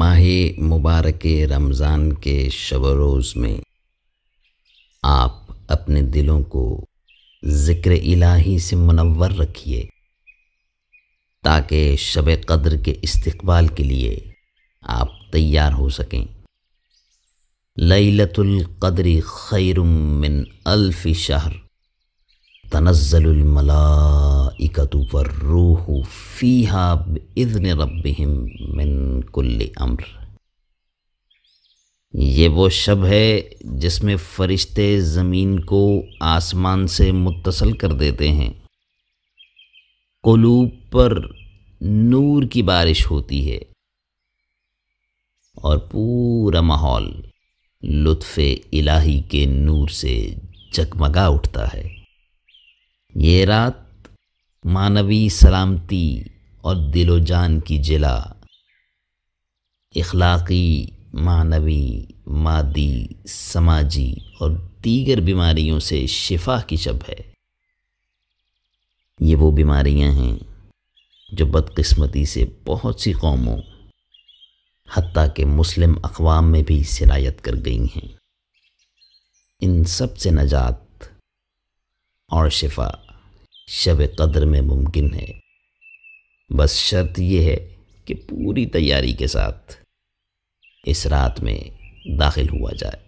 ماہ مبارک رمضان کے شب و روز میں آپ اپنے دلوں کو ذکر الہی سے منور رکھیے تاکہ شب قدر کے استقبال کے لیے آپ تیار ہو سکیں۔ لیلۃ القدر خیر من الف شہر تنزل الملائکۃ والروح فیہا باذن ربہم من کل امر۔ یہ وہ شب ہے جس میں فرشتے زمین کو آسمان سے متصل کر دیتے ہیں، قلوب پر نور کی بارش ہوتی ہے اور پورا ماحول لطف الہی کے نور سے جگمگا اٹھتا ہے۔ یہ رات معنوی سلامتی اور دل و جان کی جلا، اخلاقی، معنوی، مادی، سماجی اور دیگر بیماریوں سے شفا کی شب ہے۔ یہ وہ بیماریاں ہیں جو بدقسمتی سے بہت سی قوموں حتیٰ کہ مسلم اقوام میں بھی سرایت کر گئی ہیں۔ ان سب سے نجات اور شفا شب قدر میں ممکن ہے، بس شرط یہ ہے کہ پوری تیاری کے ساتھ اس رات میں داخل ہوا جائے۔